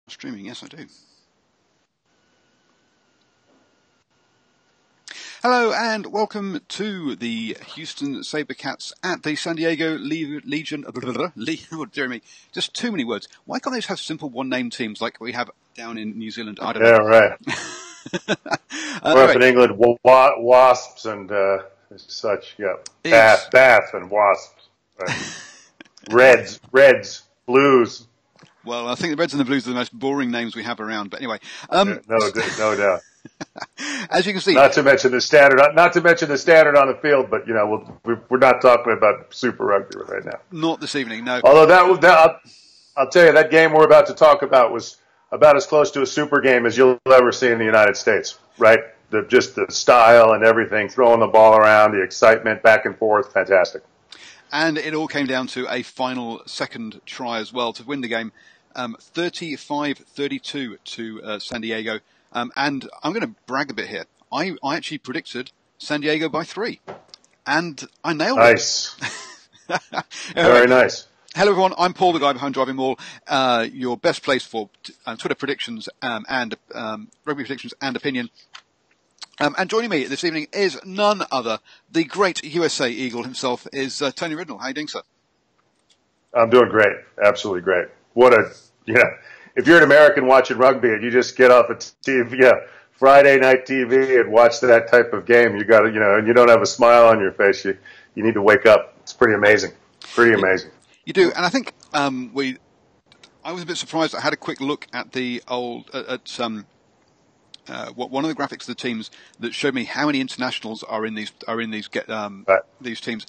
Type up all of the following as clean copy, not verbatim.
Streaming, yes, I do. Hello and welcome to the Houston SaberCats at the San Diego Legion. Oh, dear me, just too many words. Why can't they just have simple one-name teams like we have down in New Zealand? I don't know. Yeah, right. We're up in England, wasps and such. Yeah, Bath and wasps. Right. Reds, blues. Well, I think the Reds and the Blues are the most boring names we have around. But anyway, no doubt. As you can see, not to mention the standard on the field, but we're not talking about Super Rugby right now. Not this evening, no. Although I'll tell you, that game we're about to talk about was about as close to a super game as you'll ever see in the United States, right? Just the style and everything, throwing the ball around, the excitement, back and forth, fantastic. And it all came down to a final second try as well to win the game, 35-32 to San Diego. And I'm going to brag a bit here. I actually predicted San Diego by 3. And I nailed it. Nice. Very nice. Hello, everyone. I'm Paul, the guy behind DrivingMaul, your best place for Twitter predictions and rugby predictions and opinion. And joining me this evening is none other. The great USA Eagle himself is Tony Ridnell. How are you doing, sir? I'm doing great. Absolutely great. If you're an American watching rugby and you just get off of TV, Friday night TV and watch that type of game, you got to, and you don't have a smile on your face, you need to wake up. It's pretty amazing. Pretty amazing. You do. And I think, I was a bit surprised. I had a quick look at the old, one of the graphics of the teams that showed me how many internationals are in these teams.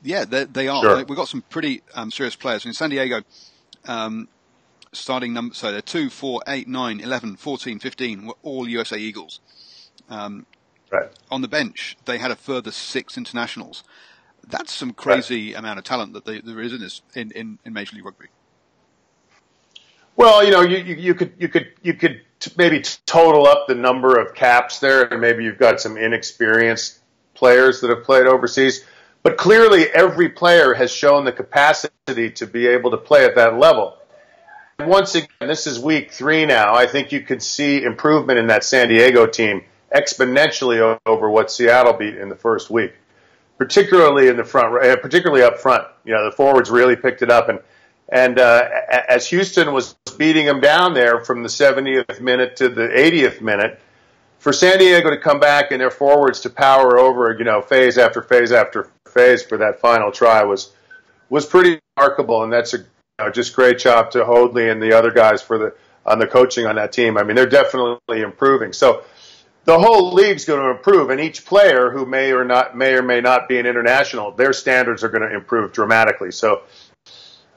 Yeah, they are. Sure. We've got some pretty serious players. In San Diego, starting number, so they're 2, 4, 8, 9, 11, 14, 15 were all USA Eagles. Right. On the bench, they had a further 6 internationals. That's some crazy amount of talent that there is in Major League Rugby. Well, you could maybe total up the number of caps there, and maybe you've got some inexperienced players that have played overseas. But clearly, every player has shown the capacity to be able to play at that level. And once again, this is week 3 now. I think you could see improvement in that San Diego team exponentially over what Seattle beat in the first week, particularly in the front, particularly up front. The forwards really picked it up, and as Houston was beating them down there from the 70th minute to the 80th minute, for San Diego to come back and their forwards to power over, phase after phase after phase for that final try was pretty remarkable, and that's just great job to Hoadley and the other guys on the coaching on that team. I mean, they're definitely improving. So the whole league's going to improve, and each player who may or may not be an international, their standards are going to improve dramatically. So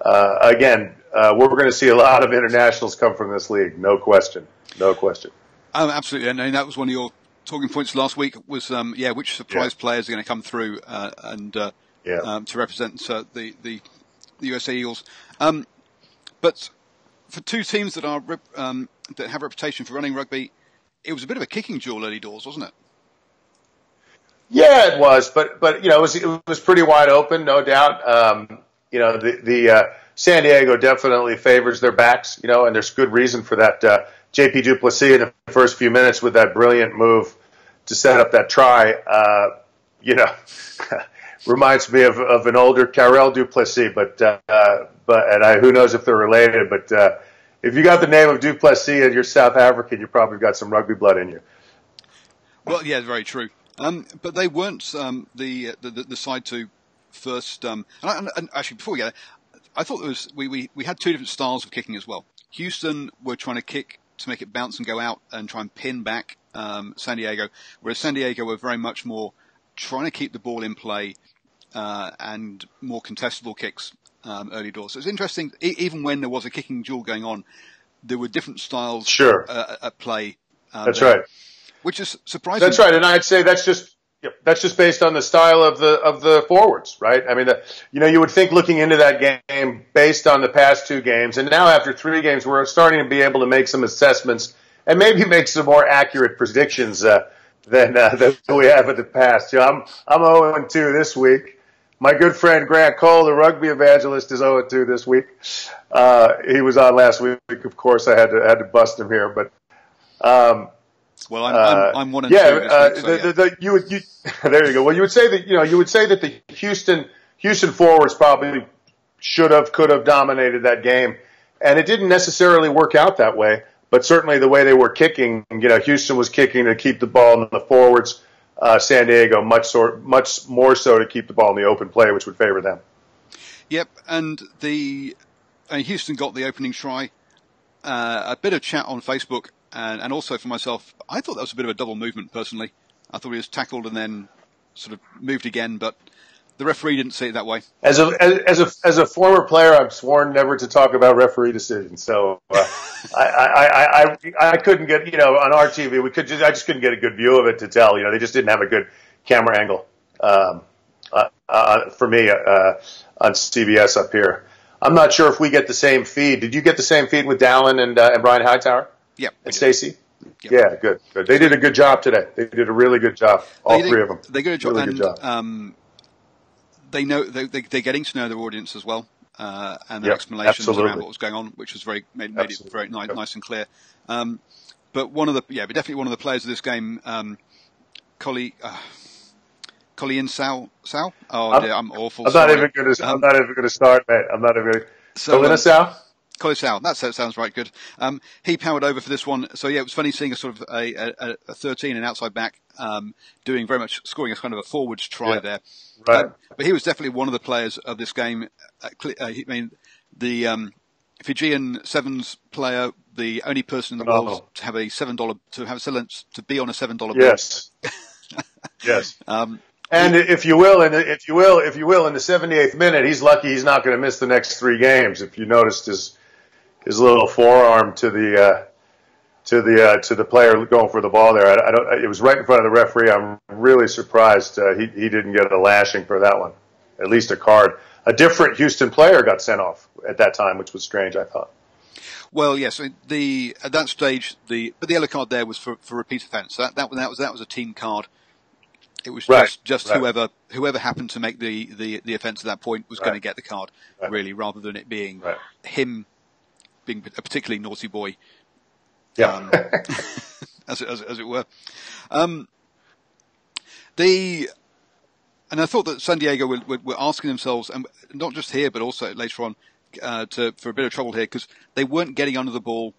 again, we're going to see a lot of internationals come from this league, no question. Absolutely, and that was one of your talking points last week. Was which surprise players are going to come through to represent the USA Eagles. But for two teams that are that have a reputation for running rugby, it was a bit of a kicking duel early doors, wasn't it? Yeah, it was, but it was pretty wide open, no doubt. The San Diego definitely favors their backs, and there's good reason for that. JP du Plessis in the first few minutes with that brilliant move to set up that try, reminds me of an older Carrel du Plessis, who knows if they're related, but if you got the name of du Plessis and you're South African, you probably got some rugby blood in you. Well, yeah, very true. But they weren't the side to first. And actually, before we get there, I thought there was we had two different styles of kicking as well. Houston were trying to kick to make it bounce and go out and try and pin back San Diego, whereas San Diego were very much more trying to keep the ball in play and more contestable kicks early doors. So it's interesting, even when there was a kicking duel going on, there were different styles at play. That's right. Which is surprising. That's right, and I'd say that's just based on the style of the forwards, right? I mean, you would think looking into that game based on the past 2 games, and now after 3 games, we're starting to be able to make some assessments and maybe make some more accurate predictions than we have in the past. I'm 0-2 this week. My good friend Grant Cole, the rugby evangelist, is 0-2 this week. He was on last week, of course. I had to bust him here, but well, I'm 1-2 this week. There you go. Well, you would say that the Houston forwards probably could have dominated that game, and it didn't necessarily work out that way. But certainly the way they were kicking, Houston was kicking to keep the ball in the forwards. San Diego much more so to keep the ball in the open play, which would favor them. Yep, and Houston got the opening try. A bit of chat on Facebook, and also for myself, I thought that was a bit of a double movement. Personally, I thought he was tackled and then sort of moved again, but the referee didn't see it that way. As a former player, I'm sworn never to talk about referee decisions. So I couldn't get on our TV. I just couldn't get a good view of it to tell. They just didn't have a good camera angle for me on CBS up here. I'm not sure if we get the same feed. Did you get the same feed with Dallin and Brian Hightower? Yep. And Stacy? Yep. Yeah, good. They did a good job today. They did a really good job. All three of them. They did a job. Really good job. They're getting to know their audience as well, and their explanations around what was going on, which was made it very nice and clear. But definitely one of the players of this game, Colleen Sal. Oh dear, I'm awful. I'm not even going to start, mate. I'm not even going to. Colleen Sal. Colin Sal, that sounds right good. He powered over for this one. So yeah, it was funny seeing a sort of a 13, an outside back, doing very much scoring a kind of a forwards try there. Right. But he was definitely one of the players of this game. The Fijian Sevens player, the only person in the world to have $7 to be on a $7 bill. Yes. Yes. And if you will, in the 78th minute, he's lucky he's not going to miss the next 3 games. If you noticed his little forearm to the player going for the ball there, it was right in front of the referee. I'm really surprised he didn't get a lashing for that one, at least a card. A different Houston player got sent off at that time, which was strange, I thought. Well, yes, at that stage, the yellow card there was for repeat offence. That was a team card. It was just whoever happened to make the offence at that point was going to get the card, really, rather than it being him being a particularly naughty boy. Yeah. As it were. And I thought that San Diego were asking themselves, and not just here, but also later on, for a bit of trouble here, because they weren't getting under the ball.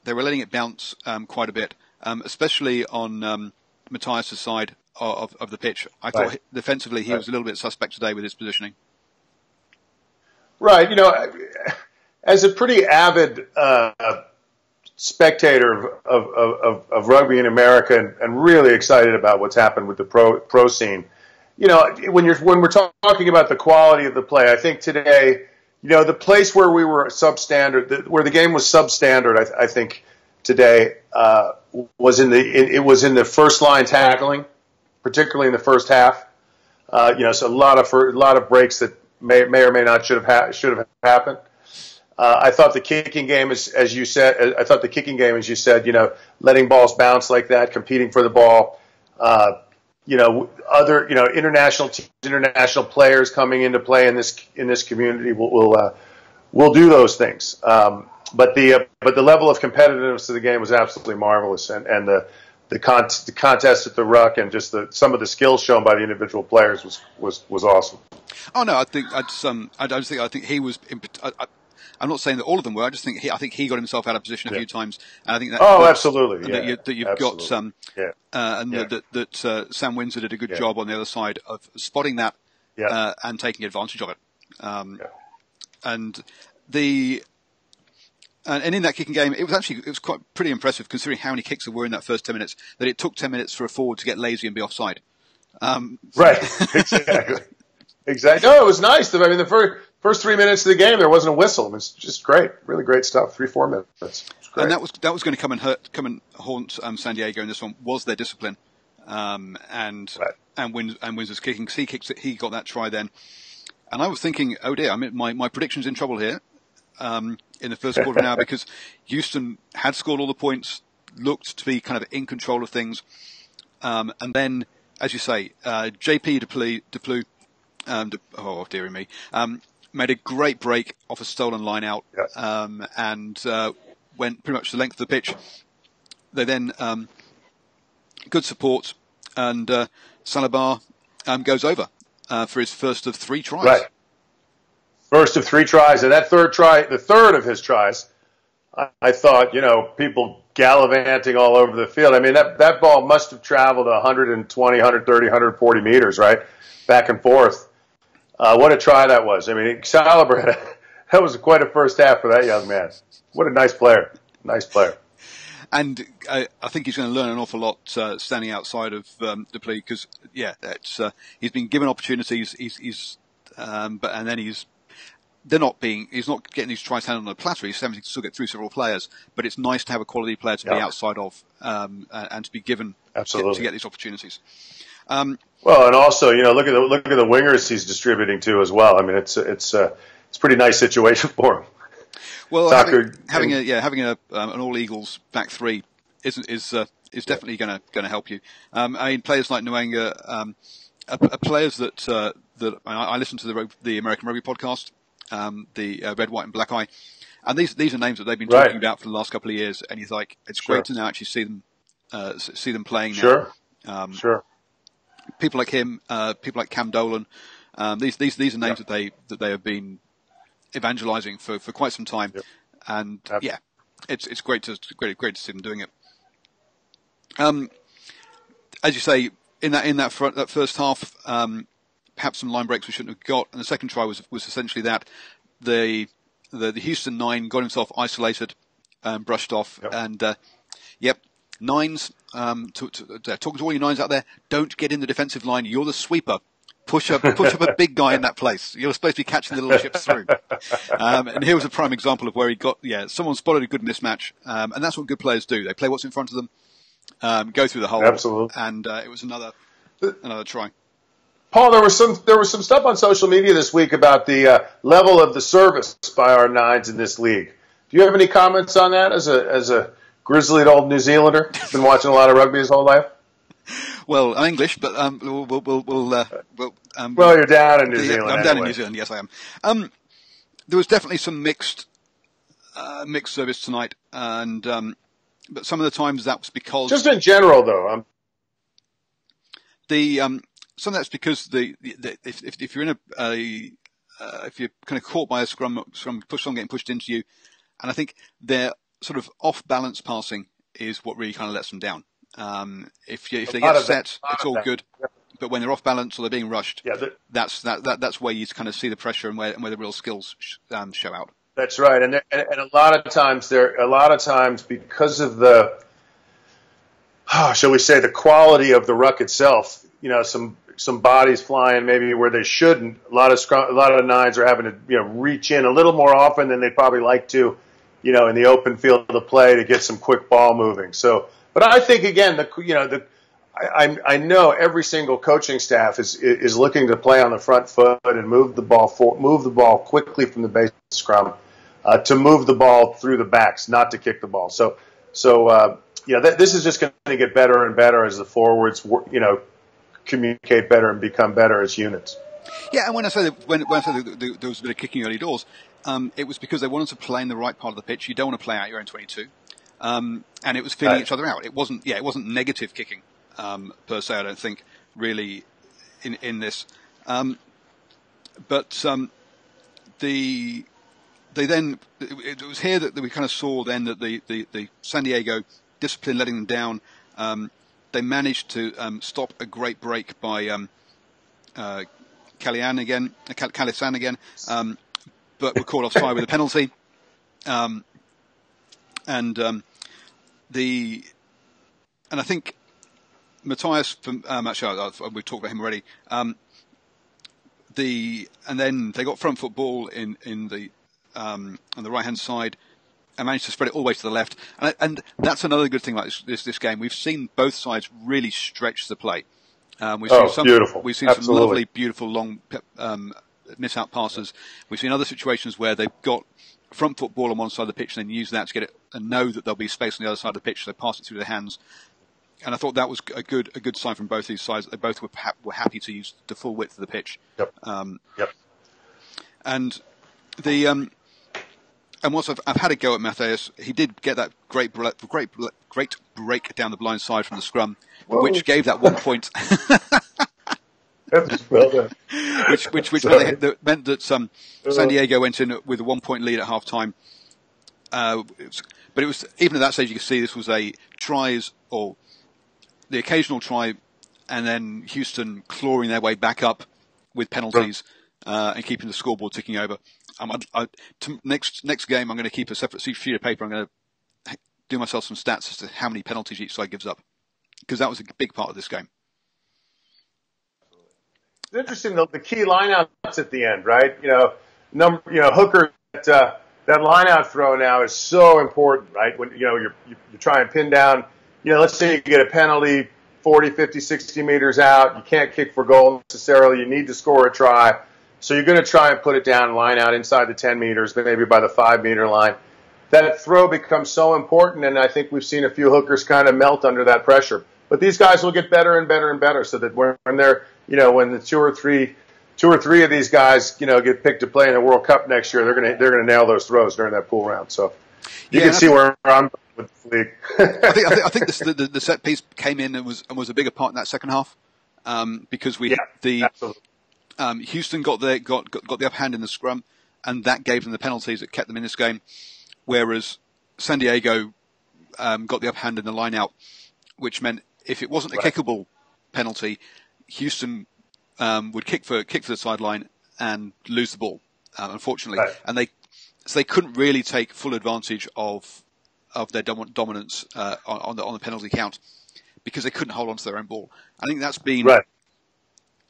They were letting it bounce quite a bit, especially on Matthias' side of the pitch. I thought defensively he was a little bit suspect today with his positioning. Right. As a pretty avid spectator of rugby in America and really excited about what's happened with the pro scene, when we're talking about the quality of the play, I think today, the place where we were substandard, where the game was substandard, I think today was in the first line tackling, particularly in the first half. So a lot of breaks that may or may not should have happened. I thought the kicking game as you said, letting balls bounce like that, competing for the ball. Other international players coming into play in this community will do those things. But the level of competitiveness of the game was absolutely marvelous, and the contest at the ruck and just some of the skills shown by the individual players was awesome. Oh no, I think he was. I'm not saying that all of them were. I just think he got himself out of position a few times, and I think that. Oh, absolutely. Yeah. That you've got some. Yeah. That Sam Windsor did a good job on the other side of spotting that and taking advantage of it. And in that kicking game, it was quite pretty impressive considering how many kicks there were in that first 10 minutes. That it took 10 minutes for a forward to get lazy and be offside. Right. Exactly. No, it was nice. I mean, the first 3 minutes of the game, there wasn't a whistle. It was just great. Really great stuff. 3-4 minutes. And that was going to come and haunt San Diego in this one, was their discipline. And Windsor's kicking. He got that try then. And I was thinking, oh dear, I mean, my prediction's in trouble here. In the first quarter now, because Houston had scored all the points, looked to be kind of in control of things. And then, as you say, JP Duplu dearie me, made a great break off a stolen line out, and went pretty much the length of the pitch. They then good support, and Saliba goes over for his first of 3 tries. Right. First of 3 tries, and that third try, the third of his tries, I thought, people gallivanting all over the field. I mean, that ball must have traveled 120, 130, 140 meters, right? Back and forth. What a try that was. I mean, Saliba, that was quite a first half for that young man. What a nice player. Nice player. And I think he's going to learn an awful lot standing outside of the plea because, he's been given opportunities. He's not getting these tries handed on a platter. He's having to still get through several players, but it's nice to have a quality player to be outside of and to be given to get these opportunities. Well, and also, look at the wingers he's distributing to as well. I mean, it's a pretty nice situation for him. Well, having an all Eagles back 3 is definitely going to help you. I mean, players like Nwanga are players that I listen to the American Rugby podcast, the Red, White, and Black Eye, and these are names that they've been talking about for the last couple of years. And he's like, it's great to now actually see them playing now. Sure. People like him, people like Cam Dolan, these are names that they have been evangelizing for quite some time, and it's great to see them doing it. As you say, in that first half, perhaps some line breaks we shouldn't have got, and the second try was essentially that the Houston 9 got himself isolated, brushed off, and nines. Talking to all you nines out there, don't get in the defensive line. You're the sweeper. Push up a big guy in that place. You're supposed to be catching the little ships through. And here was a prime example of where he got, someone spotted a good mismatch. And that's what good players do. They play what's in front of them, go through the hole. Absolutely. And it was another try. Paul, there was some stuff on social media this week about the level of the service by our nines in this league. Do you have any comments on that as a grizzlied old New Zealander? Been watching a lot of rugby his whole life. Well, I'm English, but we'll well, you're down in New Zealand. I'm down in New Zealand. Yes, I am. There was definitely some mixed service tonight, and but some of the times that was because just in general, though, some of that's because if you're in if you're kind of caught by a scrum push on getting pushed into you, and I think their sort of off balance passing is what really kind of lets them down. If they get set, it's all good. But when they're off balance or they're being rushed, that's where you kind of see the pressure and where the real skills show out. That's right, and a lot of times because of the, shall we say, the quality of the ruck itself. Some bodies flying maybe where they shouldn't. A lot of nines are having to reach in a little more often than they probably like to, in the open field of play to get some quick ball moving. So. But I think again, I know every single coaching staff is looking to play on the front foot and move the ball quickly from the base scrum, to move the ball through the backs, not to kick the ball. So this is just going to get better and better as the forwards communicate better and become better as units. Yeah, and when I say that there was a bit of kicking early doors, it was because they wanted to play in the right part of the pitch. You don't want to play out your own 22. And it was feeling each other out. It wasn't negative kicking, per se, I don't think, really, in this. But it was here that we kind of saw then that the San Diego discipline letting them down. They managed to stop a great break by Calisan again, but were caught offside with a penalty. And I think Matthias, actually, we've talked about him already. And then they got front foot ball in the on the right hand side and managed to spread it all the way to the left. And that's another good thing about this game. We've seen both sides really stretch the play. We've seen some lovely, beautiful long miss out passes. We've seen other situations where they've got front foot ball on one side of the pitch and then use that to get it and know that there'll be space on the other side of the pitch, so they pass it through their hands. And I thought that was a good sign from both these sides. They both were happy to use the full width of the pitch. Yep. Yep. And the and once I've had a go at Matthias, he did get that great break down the blind side from the scrum, Whoa. which gave that 1 point. Well done. which meant that San Diego went in with a 1 point lead at half time. But it was, even at that stage, you could see this was a tries, or the occasional try, and then Houston clawing their way back up with penalties, and keeping the scoreboard ticking over. Next game, I'm going to keep a separate sheet of paper. I'm going to do myself some stats as to how many penalties each side gives up, because that was a big part of this game. It's interesting, the key lineouts at the end, right? Hooker, that lineout throw now is so important, right? When you're trying to pin down, let's say you get a penalty 40, 50, 60 meters out, you can't kick for goal necessarily, you need to score a try. So you're going to try and put it down, line out inside the 10 meters, maybe by the 5 meter line. That throw becomes so important, and I think we've seen a few hookers kind of melt under that pressure. But these guys will get better and better and better, so that when they're, when the two or three of these guys, get picked to play in the World Cup next year, they're gonna nail those throws during that pool round. So you can see where I'm with the league. I think the set piece came in and was a bigger part in that second half, because Houston got the upper hand in the scrum, and that gave them the penalties that kept them in this game, whereas San Diego got the upper hand in the line out, which meant if it wasn't a kickable penalty, Houston would kick for the sideline and lose the ball, unfortunately, and they couldn't really take full advantage of their dominance on the penalty count, because they couldn't hold on to their own ball. I think that's been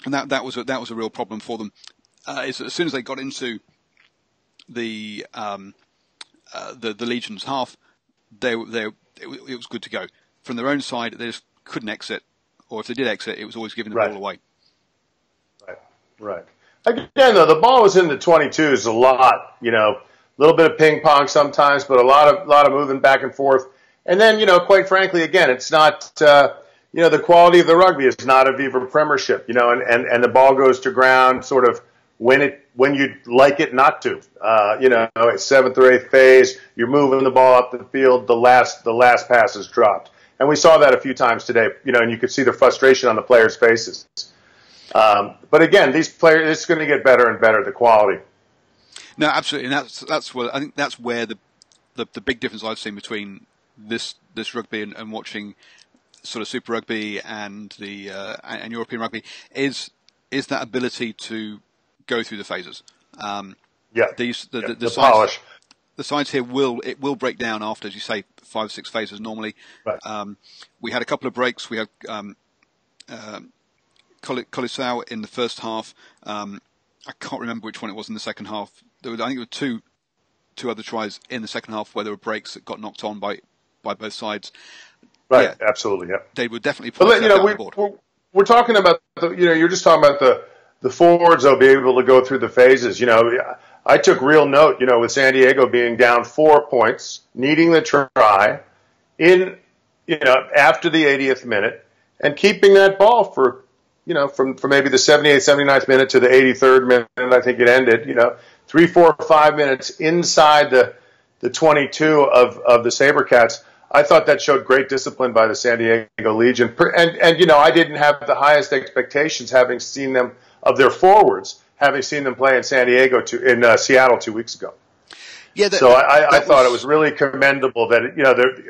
and that was a real problem for them. As soon as they got into the Legion's half, it was good to go. From their own side, they just couldn't exit, or if they did exit, it was always giving the ball away. Right. Again, though, the ball was in the 22s a lot. A little bit of ping pong sometimes, but a lot of moving back and forth. And then, quite frankly, again, it's not, the quality of the rugby is not a Viva Premiership, and the ball goes to ground sort of when you'd like it not to. Seventh or eighth phase, you're moving the ball up the field, the last pass is dropped. And we saw that a few times today, and you could see the frustration on the players' faces. But again, these players, it's going to get better and better, the quality. No, absolutely. And that's where, I think that's where the big difference I've seen between this rugby and watching sort of Super Rugby and and European rugby is that ability to go through the phases. The polish. The sides here will break down after, as you say, 5 or 6 phases normally. Right. We had a couple of breaks. We had Colisau in the first half. I can't remember which one it was in the second half. I think there were two other tries in the second half where there were breaks that got knocked on by both sides. Right, yeah, absolutely, yeah. They would definitely put that on the board. We're talking about you're just talking about the forwards, they'll be able to go through the phases. I took real note, with San Diego being down 4 points, needing the try in, after the 80th minute, and keeping that ball for, from maybe the 78th, 79th minute to the 83rd minute, I think it ended, 3, 4, 5 minutes inside the 22 of the SaberCats. I thought that showed great discipline by the San Diego Legion. And I didn't have the highest expectations having seen them, of their forwards, having seen them play in Seattle 2 weeks ago. Yeah. I thought it was really commendable that,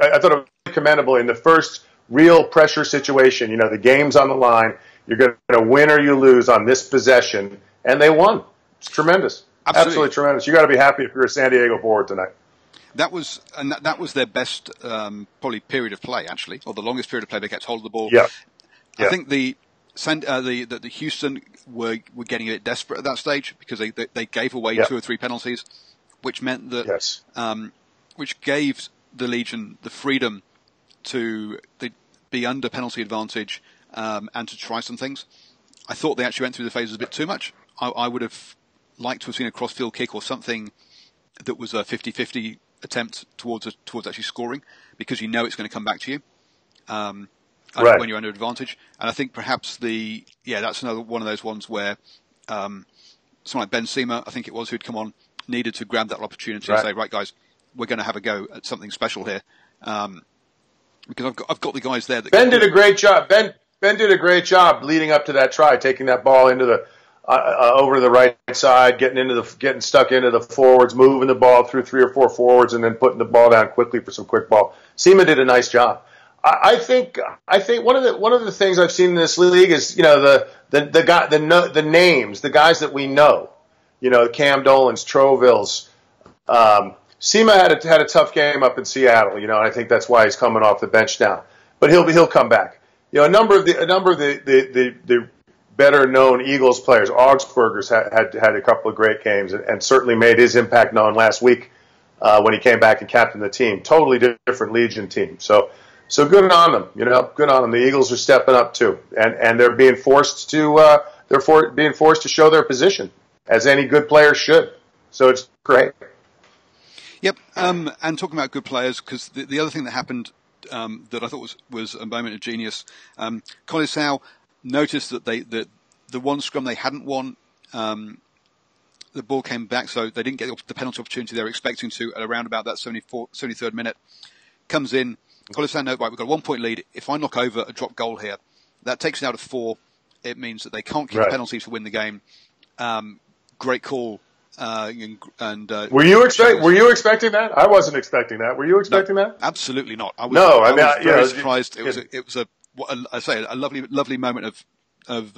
I thought it was really commendable in the first real pressure situation. The game's on the line. You're going to win or you lose on this possession. And they won. It's tremendous. Absolutely tremendous. You got to be happy if you're a San Diego forward tonight. That was their best probably period of play, actually, or the longest period of play they kept hold of the ball. Yeah. I think the Houston were getting a bit desperate at that stage because they gave away 2 or 3 penalties, which meant that which gave the Legion the freedom to be under penalty advantage and to try some things. I thought they actually went through the phases a bit too much. I would have liked to have seen a cross-field kick or something that was a 50-50 attempt towards actually scoring, because it's going to come back to you. when you're under advantage. And I think perhaps that's another one of those ones where someone like Ben Seamer, I think it was, who'd come on, needed to grab that opportunity and say, right, guys, we're going to have a go at something special here. Because I've got the guys there. Ben did a great job. Ben did a great job leading up to that try, taking that ball into the over to the right side, getting stuck into the forwards, moving the ball through 3 or 4 forwards, and then putting the ball down quickly for some quick ball. Seema did a nice job. I think one of the things I've seen in this league is the names, the guys that we know, Cam Dolan's, Trovilles. Seema had a tough game up in Seattle, and I think that's why he's coming off the bench now. But he'll come back. A number of the better known Eagles players, Augsburgers had a couple of great games and certainly made his impact known last week when he came back and captained the team. Totally different Legion team. So good on them. Good on them. The Eagles are stepping up too, and they're being forced to show their position as any good player should. So it's great. Yep. And talking about good players, because the other thing that happened that I thought was a moment of genius, Colisau noticed that the one scrum they hadn't won, the ball came back, so they didn't get the penalty opportunity they were expecting to at around about that 73rd minute. Comes in, Colisau knows, right, we've got a 1-point lead. If I knock over a drop goal here, that takes it out of 4. It means that they can't kick penalties to win the game. Great call. Were you expecting that? I wasn't expecting that. Were you expecting that? Absolutely not. I was very surprised. It was a lovely moment of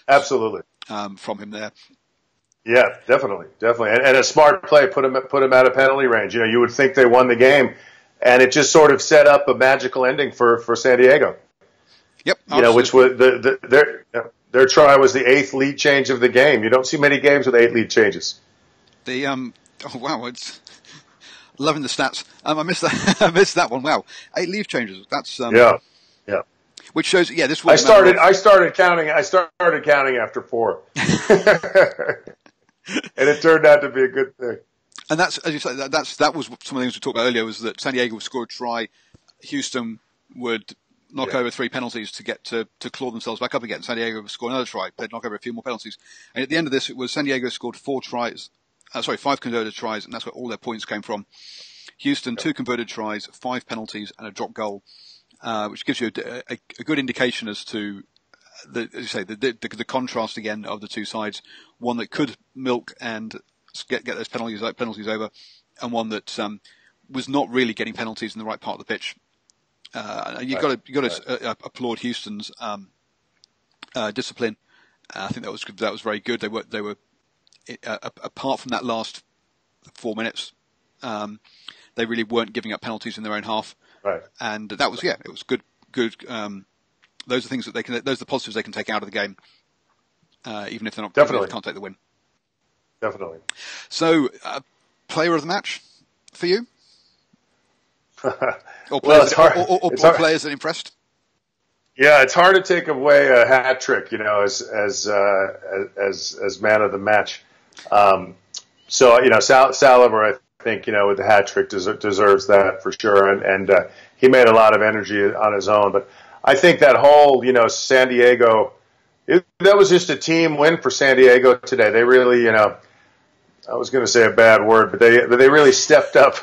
absolutely from him there. Yeah, definitely, and a smart play put him out of penalty range. You would think they won the game, and it just sort of set up a magical ending for San Diego. Yep, which was their try was the 8th lead change of the game. You don't see many games with 8 lead changes. It's loving the stats. I missed that. I missed that one. Wow, 8 lead changes. That's yeah. Which shows, this was. I started counting after 4, and it turned out to be a good thing. And that's, as you say, that was some of the things we talked about earlier. Was that San Diego would score a try, Houston would knock over 3 penalties to get to claw themselves back up again. San Diego would score another try. They'd knock over a few more penalties. And at the end of this, it was San Diego scored 5 converted tries, and that's where all their points came from. Houston, 2 converted tries, 5 penalties, and a drop goal, which gives you a good indication as to the contrast again of the two sides. One that could milk and get those penalties over, and one that was not really getting penalties in the right part of the pitch. You've got to applaud Houston's discipline. I think that was very good. They were apart from that last 4 minutes, they really weren't giving up penalties in their own half. Right. And that was it was good. Those are things that those are the positives they can take out of the game, even if they're not definitely they can't take the win. Definitely. So, player of the match for you? Or players that impressed? Yeah, it's hard to take away a hat trick, as man of the match. Saliver, I think, with the hat trick deserves that for sure, and he made a lot of energy on his own. But I think that whole, San Diego, that was just a team win for San Diego today. They really, I was going to say a bad word, but they really stepped up.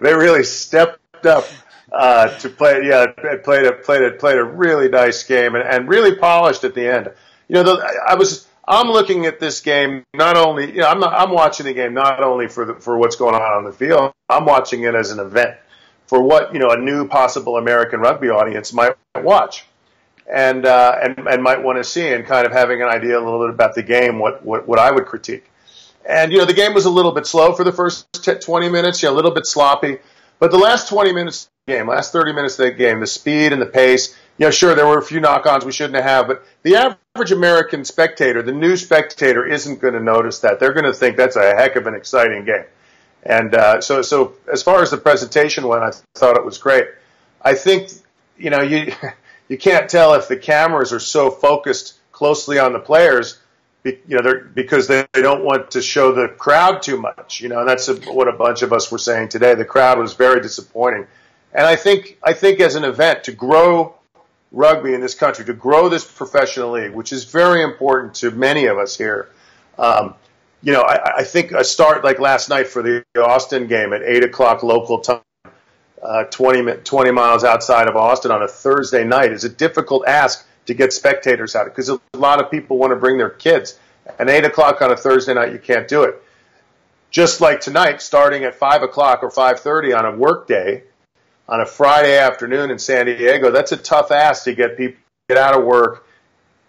They really stepped up to play. Yeah, played a really nice game and really polished at the end. I'm looking at this game not only. I'm watching the game not only for what's going on the field. I'm watching it as an event for what a new possible American rugby audience might watch and might want to see, and kind of having an idea a little bit about the game, what I would critique. And, the game was a little bit slow for the first 20 minutes, a little bit sloppy. But the last 20 minutes of the game, last 30 minutes of the game, the speed and the pace, sure, there were a few knock-ons we shouldn't have, but the average American spectator, the new spectator, isn't going to notice that. They're going to think that's a heck of an exciting game. And so as far as the presentation went, I thought it was great. I think, you can't tell if the cameras are so focused closely on the players, because they don't want to show the crowd too much, and that's what a bunch of us were saying today. The crowd was very disappointing, and I think as an event to grow rugby in this country, to grow this professional league, which is very important to many of us here. I think a start like last night for the Austin game at 8 o'clock local time, 20 miles outside of Austin on a Thursday night is a difficult ask to get spectators out, because a lot of people want to bring their kids. And 8 o'clock on a Thursday night, you can't do it. Just like tonight, starting at 5 o'clock or 5:30 on a work day, on a Friday afternoon in San Diego, that's a tough ask to get people to get out of work,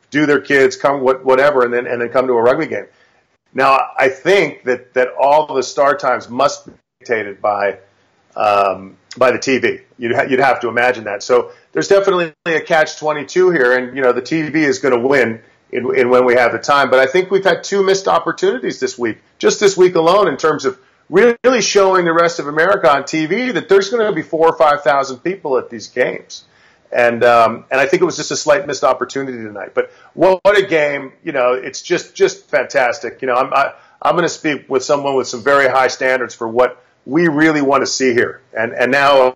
do their kids, come whatever, and then come to a rugby game. Now, I think that all of the start times must be dictated by the TV. You'd have to imagine that. So there's definitely a catch-22 here, and the TV is going to win in when we have the time. But I think we've had 2 missed opportunities this week, just this week alone, in terms of really showing the rest of America on TV that there's going to be 4,000 or 5,000 people at these games. And I think it was just a slight missed opportunity tonight. But what a game! It's just fantastic. I'm going to speak with someone with some very high standards for what we really want to see here. And now,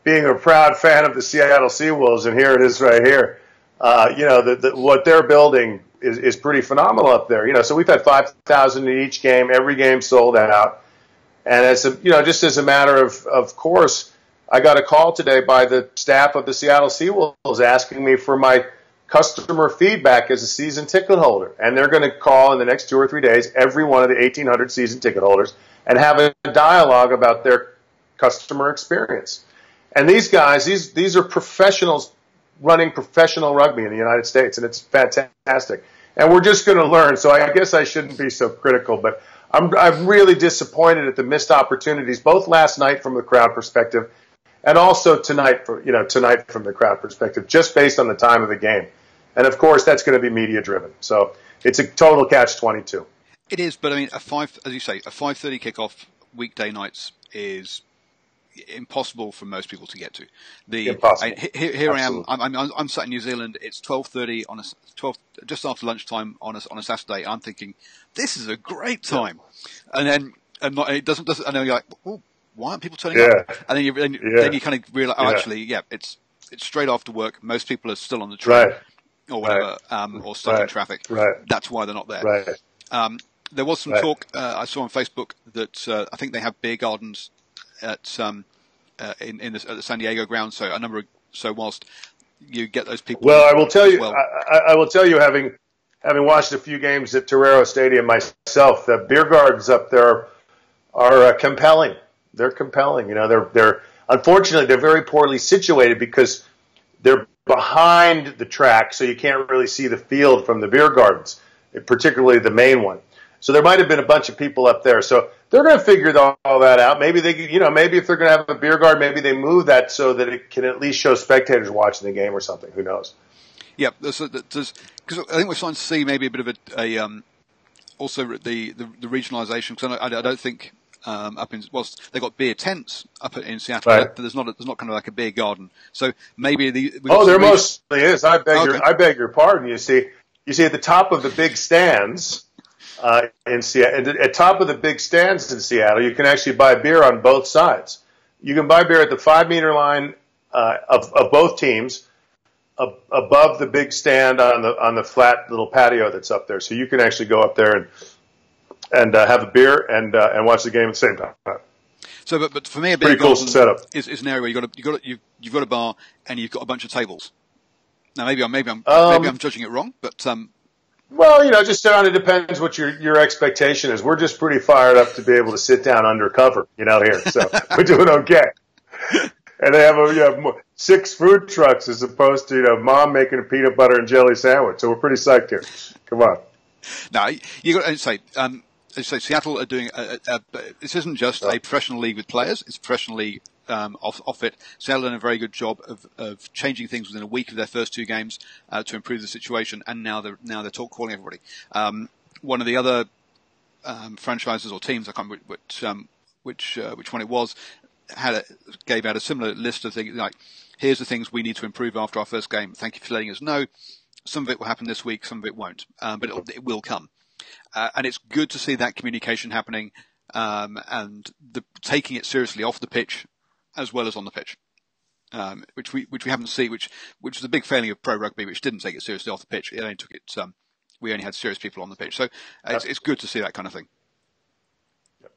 being a proud fan of the Seattle Seawolves, and here it is right here. What they're building is pretty phenomenal up there. So we've had 5,000 in each game, every game sold out. And just as a matter of course, I got a call today by the staff of the Seattle Seawolves asking me for my customer feedback as a season ticket holder. And they're going to call in the next 2 or 3 days every one of the 1,800 season ticket holders and have a dialogue about their customer experience. And these guys, these are professionals running professional rugby in the United States, and it's fantastic. And we're just going to learn, so I guess I shouldn't be so critical, but I'm really disappointed at the missed opportunities, both last night from the crowd perspective and also tonight from the crowd perspective, just based on the time of the game. And of course, that's going to be media driven. So it's a total catch-22. It is, but I mean, as you say, a 5:30 kickoff weekday nights is impossible for most people to get to. Impossible. Here I am. I'm sat in New Zealand. It's 12:30 on just after lunchtime on a Saturday. I'm thinking, this is a great time, and then it doesn't. And then you're like, oh, why aren't people turning up? And then you kind of realize, actually, it's straight after work. Most people are still on the train or whatever, or stuck in traffic. Right. That's why they're not there. Right. There was some talk I saw on Facebook that I think they have beer gardens at at the San Diego ground. So whilst you get those people, well, I will tell you, I will tell you, having watched a few games at Torero Stadium myself, the beer gardens up there are compelling. They're compelling. They're unfortunately they're very poorly situated because they're behind the track, so you can't really see the field from the beer gardens, particularly the main one. So there might have been a bunch of people up there. So they're going to figure all that out. Maybe maybe if they're going to have a beer garden, maybe they move that so that it can at least show spectators watching the game or something. Who knows? Yeah, because I think we're starting to see maybe a bit of also the regionalisation. Because I don't think whilst they got beer tents up in Seattle, there's not kind of like a beer garden. So maybe there mostly is. I beg your pardon. You see at the top of the big stands. In Seattle, at top of the big stands in Seattle, you can actually buy beer on both sides. You can buy beer at the 5-meter line of both teams, above the big stand on the flat little patio that's up there. So you can actually go up there and have a beer and watch the game at the same time. So, but for me, a beer cool setup is an area where you've got a bar and you've got a bunch of tables. Now, maybe I'm judging it wrong, but. Well, just it depends what your expectation is. We're just pretty fired up to be able to sit down undercover, here. So we're doing okay. And they have 6 food trucks as opposed to mom making a peanut butter and jelly sandwich. So we're pretty psyched here. Come on. Now you got to say, Seattle are doing. This isn't just a professional league with players; it's a professional league off it. Seattle done a very good job of changing things within a week of their first 2 games to improve the situation, and now they're calling everybody. One of the other franchises or teams, I can't remember which one it was, gave out a similar list of things like, here's the things we need to improve after our first game. Thank you for letting us know. Some of it will happen this week, some of it won't, but it will come. And it's good to see that communication happening and taking it seriously off the pitch as well as on the pitch. which we haven't seen, which was a big failing of pro rugby, which didn't take it seriously off the pitch. It only took it. We only had serious people on the pitch, so it's good to see that kind of thing. Yep.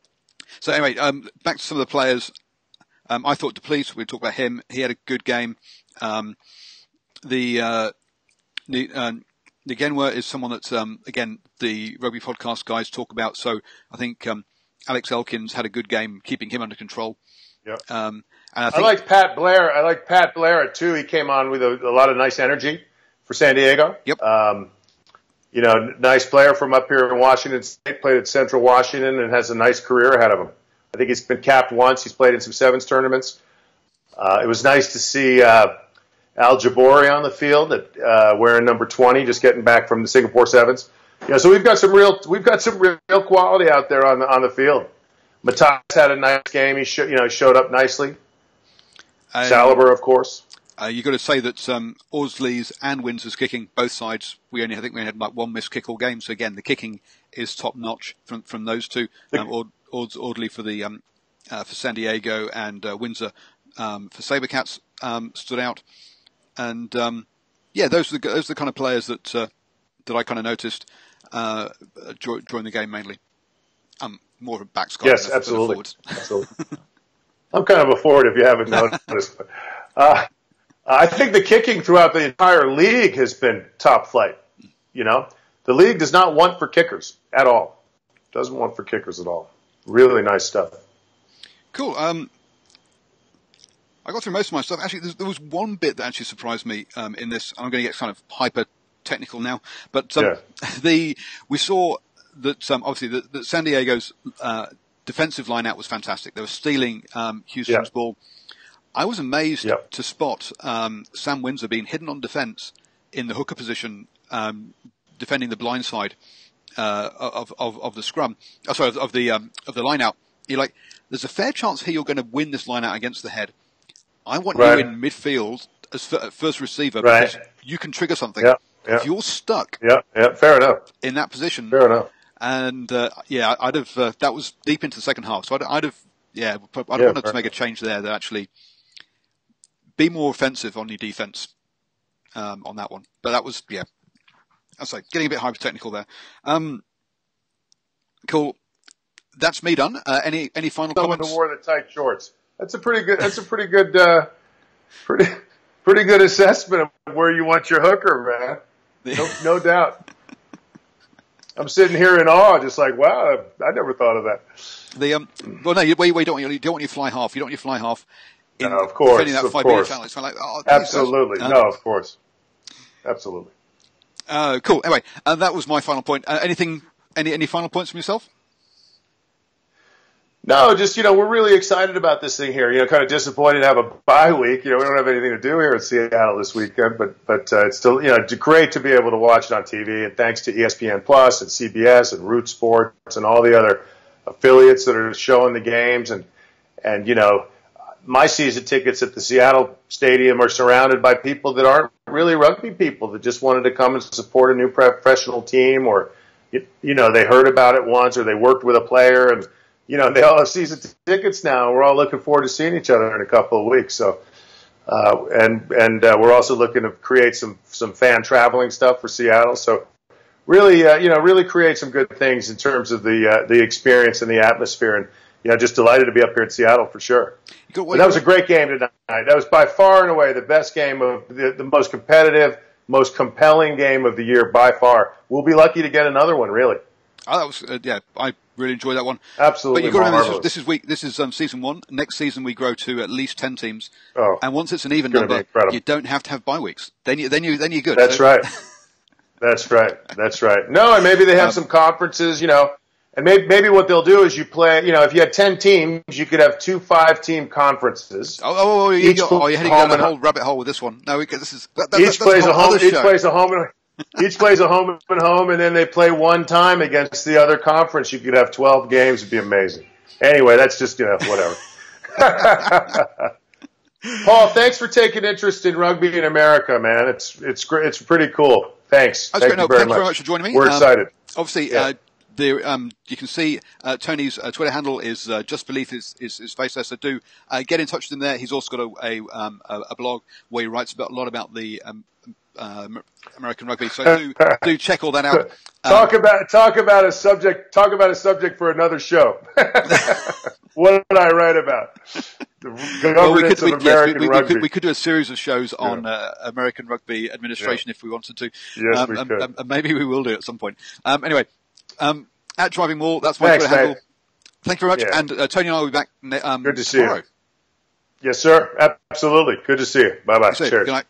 So anyway, back to some of the players. I thought DePleece, we talked about him. He had a good game. Ngenwa is someone that, again, the rugby podcast guys talk about. So I think Alex Elkins had a good game, keeping him under control. Yep. And I liked Pat Blair. I liked Pat Blair too. He came on with a lot of nice energy for San Diego. Yep. Nice player from up here in Washington State, played at Central Washington and has a nice career ahead of him. I think he's been capped once. He's played in some sevens tournaments. It was nice to see Al Jabori on the field wearing number 20, just getting back from the Singapore Sevens. So we've got some real quality out there on the field. Matthias had a nice game. He showed up nicely. Saliber, of course. You've got to say that Audsley's and Windsor's kicking, both sides, I think we had like one missed kick all game. So again, the kicking is top notch from those two. Audley for the for San Diego and Windsor for SaberCats stood out. And those are the kind of players that I kind of noticed during the game mainly. More of a back squad. Yes, absolutely. Absolutely. I'm kind of a forward if you haven't noticed. I think the kicking throughout the entire league has been top flight. The league does not want for kickers at all. Doesn't want for kickers at all. Really nice stuff. Cool. I got through most of my stuff. Actually, there was one bit that actually surprised me in this. I'm going to get kind of hyper technical now, but we saw that obviously that San Diego's defensive line out was fantastic. They were stealing Houston's ball. I was amazed to spot Sam Windsor being hidden on defence in the hooker position, defending the blind side of the scrum. Of the line out. You're like, there's a fair chance here you're going to win this line out against the head. I want you in midfield as first receiver because you can trigger something. If you're stuck, fair enough, in that position, fair enough. And I'd have that was deep into the second half, so I'd wanted to make a change there that actually be more offensive on your defense on that one. But that was I'd say getting a bit hyper technical there. Cool. That's me done. Any final comments? Someone who wore the tight shorts. That's a pretty good pretty good assessment of where you want your hooker, man. No doubt. I'm sitting here in awe, just like, wow, I never thought of that. You don't want your fly half. You don't want your fly half. No, of course, that of 5 course. Channel. It's like, absolutely, no, of course, absolutely. Cool. Anyway, that was my final point. Any final points from yourself? No, just, we're really excited about this thing here. Kind of disappointed to have a bye week. We don't have anything to do here in Seattle this weekend, but it's still, it's great to be able to watch it on TV. And thanks to ESPN Plus and CBS and Root Sports and all the other affiliates that are showing the games. And my season tickets at the Seattle Stadium are surrounded by people that aren't really rugby people that just wanted to come and support a new professional team, or, they heard about it once, or they worked with a player, and, they all have season tickets now. We're all looking forward to seeing each other in a couple of weeks. So, we're also looking to create some fan traveling stuff for Seattle. So, really, really create some good things in terms of the experience and the atmosphere. And just delighted to be up here in Seattle for sure. But that was a great game tonight. That was by far and away the best game of the most competitive, most compelling game of the year by far. We'll be lucky to get another one, really. Oh, that was I really enjoyed that one. Absolutely, but you've got to remember this is season 1. Next season we grow to at least 10 teams. Oh, and once it's an even number, you don't have to have bye weeks. Then you're good. That's right. That's right. No, and maybe they have some conferences, and maybe what they'll do is you play, if you had 10 teams, you could have 2 5-team conferences. You're heading down a whole rabbit hole with this one. No, each plays a home and home, and then they play one time against the other conference. You could have 12 games. It'd be amazing. Anyway, that's just, whatever. Paul, thanks for taking interest in rugby in America, man. It's great. It's pretty cool. Thanks. Thank you very much for joining me. We're excited. Obviously, There, you can see Tony's Twitter handle is just beneath his face there. So do get in touch with him there. He's also got a blog where he writes a lot about the American rugby. So do check all that out. Talk about a subject for another show. What did I write about? The governance of American rugby. We could do a series of shows on American rugby administration if we wanted to. Yes, we could. Maybe we will do at some point. Anyway, at DrivingMaul, that's my Twitter handle. Thank you very much. Yeah. And Tony and I will be back Good to see tomorrow. you. Yes, sir. Absolutely. Good to see you. Bye-bye. Cheers. Good night.